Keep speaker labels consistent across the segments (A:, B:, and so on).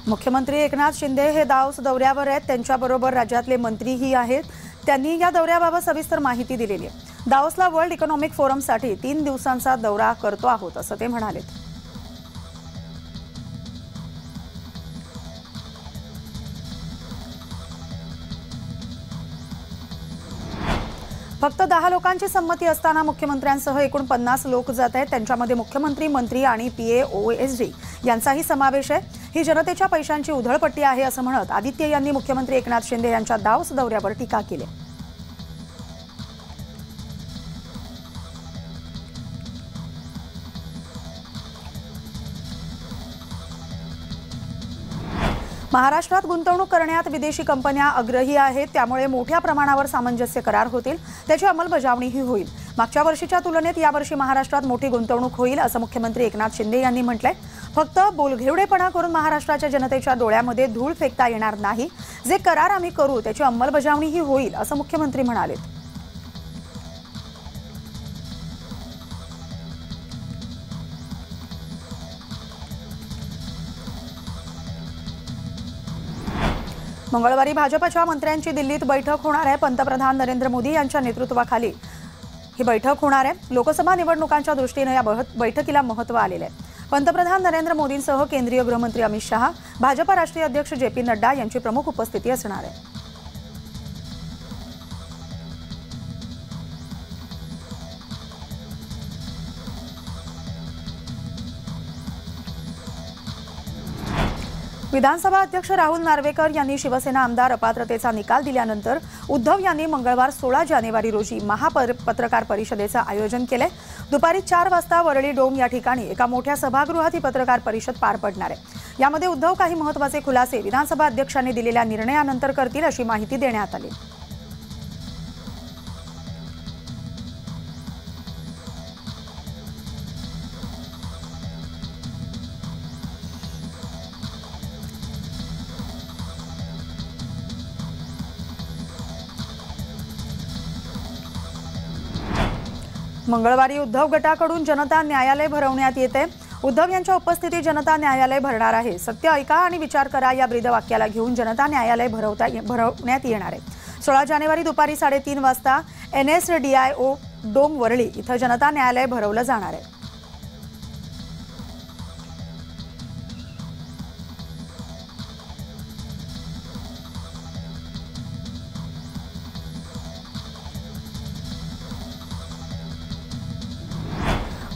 A: मुख्यमंत्री एकनाथ शिंदे हे दावोस दौऱ्यावर आहेत। त्यांच्याबरोबर राज्यातले मंत्रीही आहेत। त्यांनी या दौऱ्याबाबत सविस्तर माहिती दिलेली आहे। दावोसला वर्ल्ड इकॉनॉमिक फोरमसाठी 3 दिवसांचा दौरा करतो आहोत असं ते म्हणाले। फक्त 10 लोकांची संमती असताना मुख्यमंत्र्यांसह एकूण 50 लोक जात आहेत। त्यांच्यामध्ये मुख्यमंत्री, मंत्री आणि PAOSD यांचाही समावेश आहे। ही जनतेच्या पैशांची उधळपट्टी आहे असं म्हणत आदित्य यांनी मुख्यमंत्री एकनाथ शिंदे यांच्या दावोस दौऱ्यावर टीका केली। महाराष्ट्रात गुंतवणूक करण्यात विदेशी कंपन्या आग्रही आहेत। त्यामुळे मोठ्या प्रमाणावर सामंजस्य करार होतील, त्याची अंमलबजावणीही होईल। मागच्या वर्षीच्या तुलनेत यावर्षी महाराष्ट्रात मोठी गुंतवणूक होईल असं मुख्यमंत्री एकनाथ शिंदे यांनी म्हटलंय। फक्त बोलघेवडेपणा करून महाराष्ट्राच्या जनतेच्या डोळ्यामध्ये धूळ फेकता येणार नाही। जे करार आम्ही करू त्याची अंमलबजावणीही होईल असं मुख्यमंत्री म्हणाले। मंगळवारी भाजपच्या मंत्र्यांची दिल्लीत बैठक होणार आहे। पंतप्रधान नरेंद्र मोदी यांच्या नेतृत्वाखाली ही बैठक होणार आहे। लोकसभा निवडणुकांच्या दृष्टीने या बैठकीला महत्त्व आलेले आहे। पंतप्रधान नरेंद्र मोदींसह केंद्रीय गृहमंत्री अमित शहा, भाजपा राष्ट्रीय अध्यक्ष JP नड्डा यांची प्रमुख उपस्थिती असणार आहे। विधानसभा अध्यक्ष राहुल नार्वेकर यांनी शिवसेना आमदार अपात्रतेचा निकाल दिल्यानंतर उद्धव यांनी मंगळवार 16 जानेवारी रोजी महापत्रकार परिषदेचं आयोजन केले। दुपारी 4 वाजता वरळी डोम या ठिकाणी एका मोठ्या सभागृहात ही पत्रकार परिषद पार पडणार आहे। यामध्ये उद्धव काही महत्त्वाचे खुलासे विधानसभा अध्यक्षांनी दिलेल्या निर्णयानंतर करतील अशी माहिती देण्यात आली। मंगळवारी उद्धव गटाकडून जनता न्यायालय भरवण्यात येते। उद्धव यांच्या उपस्थितीत जनता न्यायालय भरणार आहे। सत्य ऐका आणि विचार करा या ब्रीदवाक्याला घेऊन जनता न्यायालय भरवण्यात येणार आहे। 16 जानेवारी दुपारी 3:30 वाजता NSDIO डोम वरळी इथं जनता न्यायालय भरवलं जाणार आहे।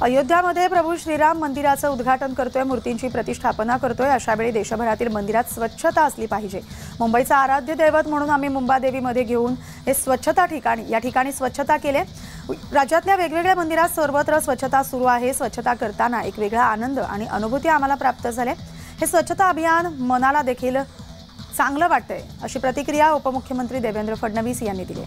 A: अयोध्यामध्ये प्रभू श्रीराम मंदिराचं उद्घाटन करतोय, मूर्तींची प्रतिष्ठापना करतोय। अशावेळी देशभरातील मंदिरात स्वच्छता असली पाहिजे। मुंबईचं आराध्य दैवत म्हणून आम्ही मुंबादेवीमध्ये घेऊन हे स्वच्छता या ठिकाणी स्वच्छता केले। राज्यातल्या वेगवेगळ्या मंदिरात सर्वत्र स्वच्छता सुरू आहे। स्वच्छता करताना एक वेगळा आनंद आणि अनुभूती आम्हाला प्राप्त झाले। हे स्वच्छता अभियान मनाला देखील चांगलं वाटतंय अशी प्रतिक्रिया उपमुख्यमंत्री देवेंद्र फडणवीस यांनी दिली।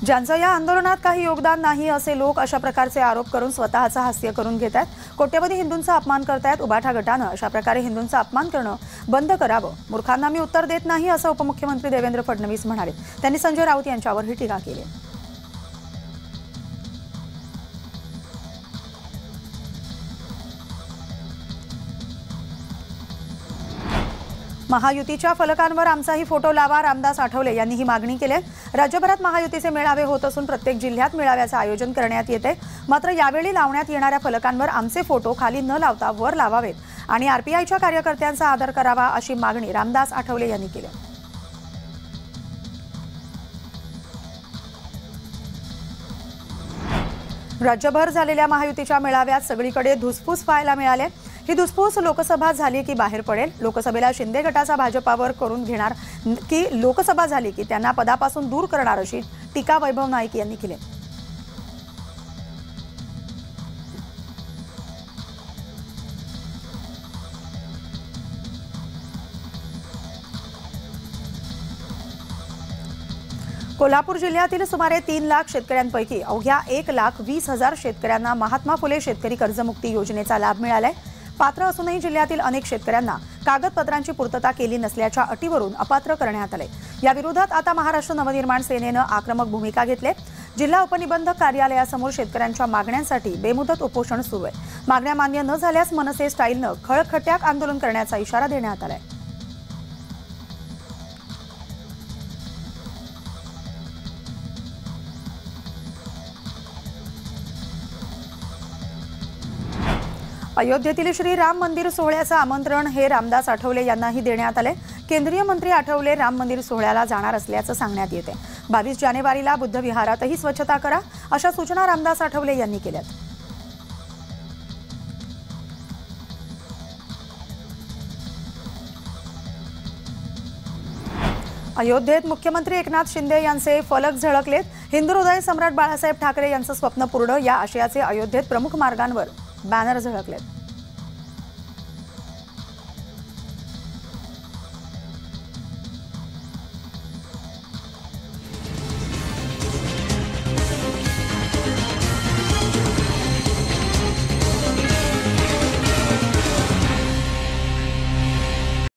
A: ज्यांचं या आंदोलनात काही योगदान नाही असे लोक अशा प्रकारचे आरोप करून स्वतःचं हास्य करून घेत आहेत। कोट्यवधी हिंदूंचा अपमान करतायत। उबाठा गटानं अशा प्रकारे हिंदूंचा अपमान करणं बंद करावं। मूर्खांना मी उत्तर देत नाही असं उपमुख्यमंत्री देवेंद्र फडणवीस म्हणाले। त्यांनी संजय राऊत यांच्यावरही टीका केली। महायुतीच्या फलकांवर आमचाही फोटो लावा, रामदास आठवले यांनी ही मागणी केली। राज्यभरात महायुतीचे मेळावे होत असून प्रत्येक जिल्ह्यात मेळाव्याचं आयोजन करण्यात येते। मात्र यावेळी लावण्यात येणाऱ्या फलकांवर आमचे फोटो खाली न लावता वर लावावेत आणि RPIच्या कार्यकर्त्यांचा आदर करावा अशी मागणी रामदास आठवले यांनी केली। राज्यभर झालेल्या महायुतीच्या मेळाव्यात सगळीकडे धुसफूस पाहायला मिळाले। ही धुसफूस लोकसभा झाली की बाहेर पडेल। लोकसभेला शिंदे गटाचा भाजपावर करून घेणार की लोकसभा झाली की त्यांना पदापासून दूर करणार अशी टीका वैभव नाईक यांनी केली। कोल्हापूर जिल्ह्यातील सुमारे 3 लाख शेतकऱ्यांपैकी अवघ्या 1,20,000 शेतकऱ्यांना महात्मा फुले शेतकरी कर्जमुक्ती योजनेचा लाभ मिळालाय। पात्र असूनही जिल्ह्यातील अनेक शेतकऱ्यांना कागदपत्रांची पूर्तता केली नसल्याच्या अटीवरून अपात्र करण्यात आले। या विरोधात आता महाराष्ट्र नवनिर्माण सेनेनं आक्रमक भूमिका घेतली। जिल्हा उपनिबंधक कार्यालयासमोर शेतकऱ्यांच्या मागण्यांसाठी बेमुदत उपोषण सुरू आहे। मागण्या मान्य न झाल्यास मनसे स्टाईलनं खळखट्याक आंदोलन करण्याचा इशारा देण्यात आलाय। अयोध्येतील श्री राम मंदिर सोहळ्याचं आमंत्रण हे रामदास आठवले यांनाही देण्यात आले। केंद्रीय मंत्री आठवले राम मंदिर सोहळ्याला जाणार असल्याचं सांगण्यात येते। 22 जानेवारीला बुद्ध विहारातही स्वच्छता करा अशा सूचना रामदास आठवले यांनी केल्यात। अयोध्येत मुख्यमंत्री एकनाथ शिंदे यांचे फलक झळकलेत। हिंदू हृदय सम्राट बाळासाहेब ठाकरे यांचं स्वप्न पूर्ण या आशयाचे अयोध्येत प्रमुख मार्गांवर बॅनर झळकलेत।